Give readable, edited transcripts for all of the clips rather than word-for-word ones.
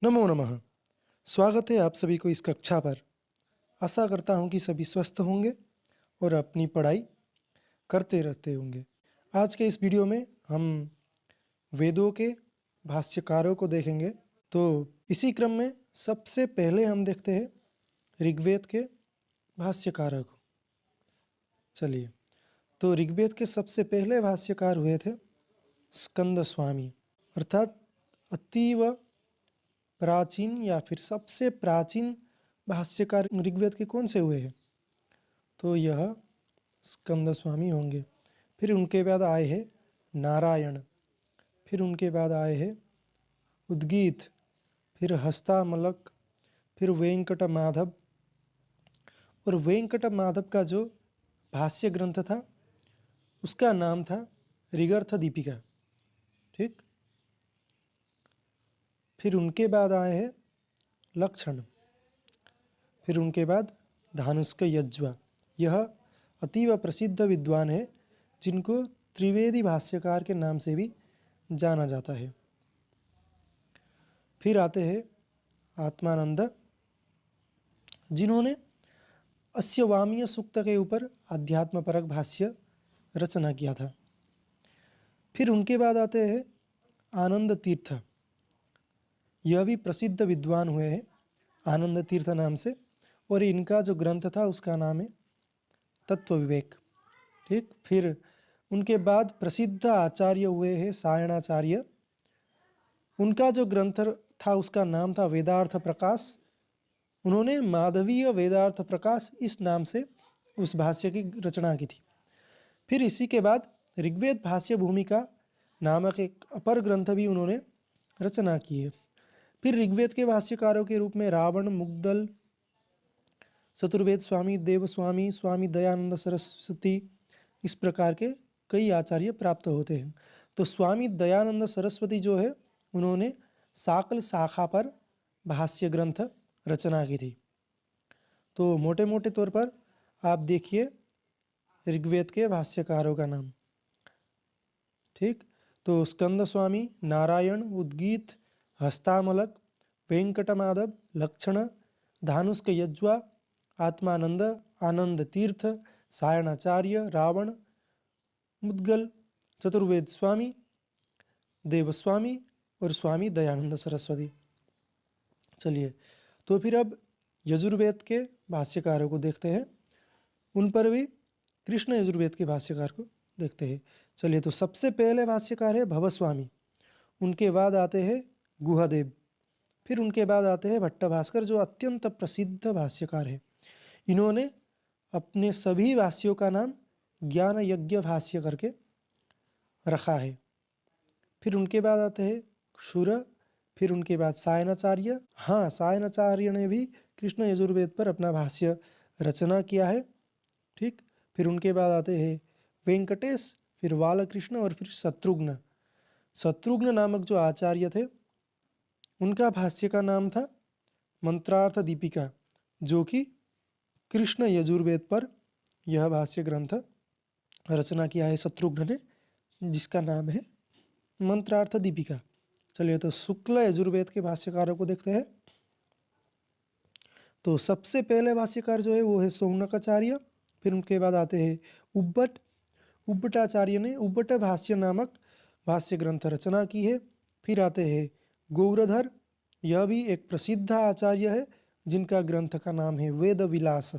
नमो नमः। स्वागत है आप सभी को इस कक्षा पर। आशा करता हूँ कि सभी स्वस्थ होंगे और अपनी पढ़ाई करते रहते होंगे। आज के इस वीडियो में हम वेदों के भाष्यकारों को देखेंगे। तो इसी क्रम में सबसे पहले हम देखते हैं ऋग्वेद के भाष्यकारों को। चलिए, तो ऋग्वेद के सबसे पहले भाष्यकार हुए थे स्कंद स्वामी, अर्थात अतीव प्राचीन या फिर सबसे प्राचीन भाष्यकार ऋग्वेद के कौन से हुए हैं? तो यह स्कंद स्वामी होंगे। फिर उनके बाद आए हैं नारायण, फिर उनके बाद आए हैं उद्गीत, फिर हस्तामलक, फिर वेंकट माधव। और वेंकट माधव का जो भाष्य ग्रंथ था उसका नाम था ऋगर्थ दीपिका। ठीक, फिर उनके बाद आए हैं लक्षण, फिर उनके बाद धानुष्क यज्वा। यह अतीव प्रसिद्ध विद्वान है जिनको त्रिवेदी भाष्यकार के नाम से भी जाना जाता है। फिर आते हैं आत्मानंद, जिन्होंने अस्यवामीय सूक्त के ऊपर आध्यात्मपरक भाष्य रचना किया था। फिर उनके बाद आते हैं आनंद तीर्थ। यह भी प्रसिद्ध विद्वान हुए हैं आनंद तीर्थ नाम से, और इनका जो ग्रंथ था उसका नाम है तत्व विवेक। ठीक, फिर उनके बाद प्रसिद्ध आचार्य हुए हैं सायणाचार्य। उनका जो ग्रंथ था उसका नाम था वेदार्थ प्रकाश। उन्होंने माधवीय वेदार्थ प्रकाश इस नाम से उस भाष्य की रचना की थी। फिर इसी के बाद ऋग्वेद भाष्य भूमिका नामक एक अपर ग्रंथ भी उन्होंने रचना की है। फिर ऋग्वेद के भाष्यकारों के रूप में रावण, मुग्दल, चतुर्वेद स्वामी, देवस्वामी, स्वामी दयानंद सरस्वती, इस प्रकार के कई आचार्य प्राप्त होते हैं। तो स्वामी दयानंद सरस्वती जो है उन्होंने साकल शाखा पर भाष्य ग्रंथ रचना की थी। तो मोटे मोटे तौर पर आप देखिए ऋग्वेद के भाष्यकारों का नाम। ठीक, तो स्कंद स्वामी, नारायण, उद्गीत, हस्तामलक, वेंकटमाधव, लक्षण, धानुष्क यज्वा, आत्मानंद, आनंद तीर्थ, सायणाचार्य, रावण, मुद्गल, चतुर्वेद स्वामी, देवस्वामी और स्वामी दयानंद सरस्वती। चलिए, तो फिर अब यजुर्वेद के भाष्यकारों को देखते हैं। उन पर भी कृष्ण यजुर्वेद के भाष्यकार को देखते हैं। चलिए, तो सबसे पहले भाष्यकार है भवस्वामी, उनके बाद आते हैं गुहदेव, फिर उनके बाद आते हैं भट्टभास्कर जो अत्यंत प्रसिद्ध भाष्यकार है। इन्होंने अपने सभी भाष्यों का नाम ज्ञान यज्ञ भाष्य करके रखा है। फिर उनके बाद आते हैं क्षुर, फिर उनके बाद सायणाचार्य। हाँ, सायणाचार्य ने भी कृष्ण यजुर्वेद पर अपना भाष्य रचना किया है। ठीक, फिर उनके बाद आते हैं वेंकटेश, फिर बालकृष्ण और फिर शत्रुघ्न। शत्रुघ्न नामक जो आचार्य थे उनका भाष्य का नाम था मंत्रार्थ दीपिका, जो कि कृष्ण यजुर्वेद पर यह भाष्य ग्रंथ रचना किया है शत्रुघ्न ने, जिसका नाम है मंत्रार्थ दीपिका। चलिए, तो शुक्ल यजुर्वेद के भाष्यकारों को देखते हैं। तो सबसे पहले भाष्यकार जो है वो है सौनकाचार्य। फिर उनके बाद आते हैं उब्बट। उब्बटाचार्य ने उब्बट भाष्य नामक भाष्य ग्रंथ रचना की है। फिर आते हैं गौरधर, यह भी एक प्रसिद्ध आचार्य है जिनका ग्रंथ का नाम है वेद विलास।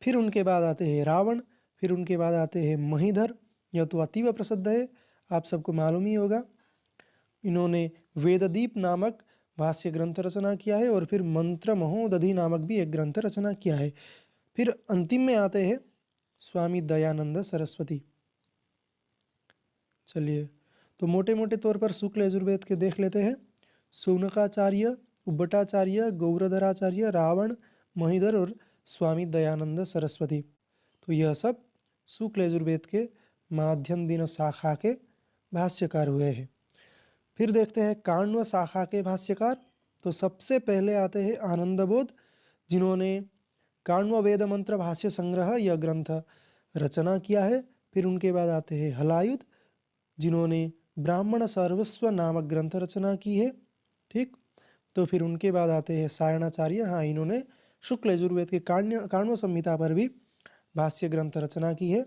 फिर उनके बाद आते हैं रावण, फिर उनके बाद आते हैं महीधर, यह तो अतीव प्रसिद्ध है, आप सबको मालूम ही होगा। इन्होंने वेददीप नामक भाष्य ग्रंथ रचना किया है और फिर मंत्र महोदधि नामक भी एक ग्रंथ रचना किया है। फिर अंतिम में आते हैं स्वामी दयानंद सरस्वती। चलिए, तो मोटे मोटे तौर पर शुक्ल यजुर्वेद के देख लेते हैं। शौनकाचार्य, उब्बटाचार्य, गौरधराचार्य, रावण, महीधर और स्वामी दयानंद सरस्वती। तो यह सब शुक्ल यजुर्वेद के माध्यम दिन शाखा के भाष्यकार हुए हैं। फिर देखते हैं काण्व शाखा के भाष्यकार। तो सबसे पहले आते हैं आनंदबोध, जिन्होंने काण्व वेद मंत्र भाष्य संग्रह यह ग्रंथ रचना किया है। फिर उनके बाद आते हैं हलायुध, जिन्होंने ब्राह्मण सर्वस्व नामक ग्रंथ रचना की है। ठीक, तो फिर उनके बाद आते हैं सायणाचार्य। हाँ, इन्होंने शुक्ल यजुर्वेद के काण्व संहिता पर भी भाष्य ग्रंथ रचना की है।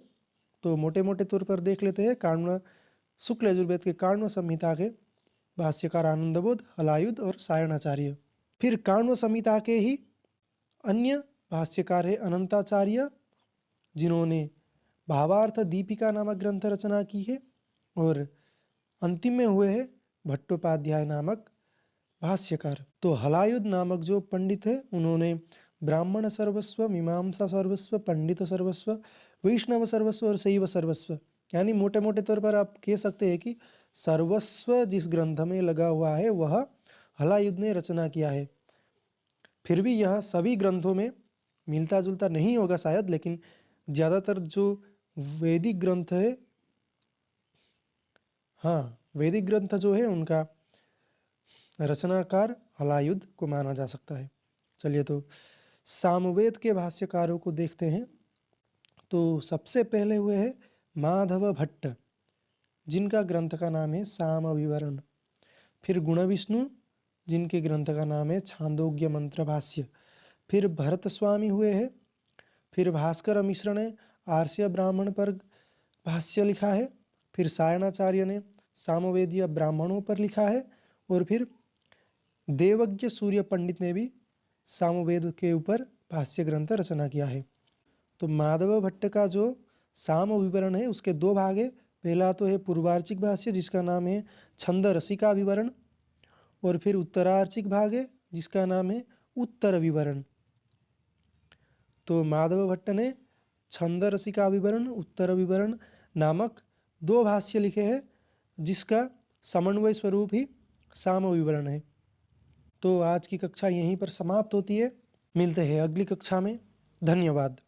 तो मोटे मोटे तौर पर देख लेते हैं। शुक्ल यजुर्वेद के काण्व संहिता के भाष्यकार आनंदबोध, हलायुध और सायणाचार्य। फिर काण्व संहिता के ही अन्य भाष्यकार है अनंताचार्य, जिन्होंने भावार्थ दीपिका नामक ग्रंथ रचना की है। और अंतिम में हुए हैं भट्टोपाध्याय नामक भाष्यकार। तो हलायुध नामक जो पंडित है, उन्होंने ब्राह्मण सर्वस्व, मीमांसा सर्वस्व, पंडित सर्वस्व, वैष्णव सर्वस्व और शैव सर्वस्व, यानी मोटे मोटे तौर पर आप कह सकते हैं कि सर्वस्व जिस ग्रंथ में लगा हुआ है वह हलायुध ने रचना किया है। फिर भी यह सभी ग्रंथों में मिलता जुलता नहीं होगा शायद, लेकिन ज़्यादातर जो वैदिक ग्रंथ है, हाँ, वैदिक ग्रंथ जो है उनका रचनाकार हलायुध को माना जा सकता है। चलिए, तो सामवेद के भाष्यकारों को देखते हैं। तो सबसे पहले हुए हैं माधव भट्ट, जिनका ग्रंथ का नाम है साम विवरण। फिर गुण विष्णु, जिनके ग्रंथ का नाम है छांदोग्य मंत्र भाष्य। फिर भरत स्वामी हुए हैं। फिर भास्कर मिश्र ने आर्ष्य ब्राह्मण पर भाष्य लिखा है। फिर सायणाचार्य ने सामवेदीय ब्राह्मणों पर लिखा है। और फिर देवज्ञ सूर्य पंडित ने भी सामवेद के ऊपर भाष्य ग्रंथ रचना किया है। तो माधव भट्ट का जो साम विवरण है उसके दो भाग है। पहला तो है पूर्वार्चिक भाष्य, जिसका नाम है छंद रसिका विवरण। और फिर उत्तरार्चिक भाग है जिसका नाम है उत्तर विवरण। तो माधव भट्ट ने छंद रसिका विवरण, उत्तर विवरण नामक दो भाष्य लिखे हैं, जिसका समन्वय स्वरूप ही साम विवरण है। तो आज की कक्षा यहीं पर समाप्त होती है। मिलते हैं अगली कक्षा में। धन्यवाद।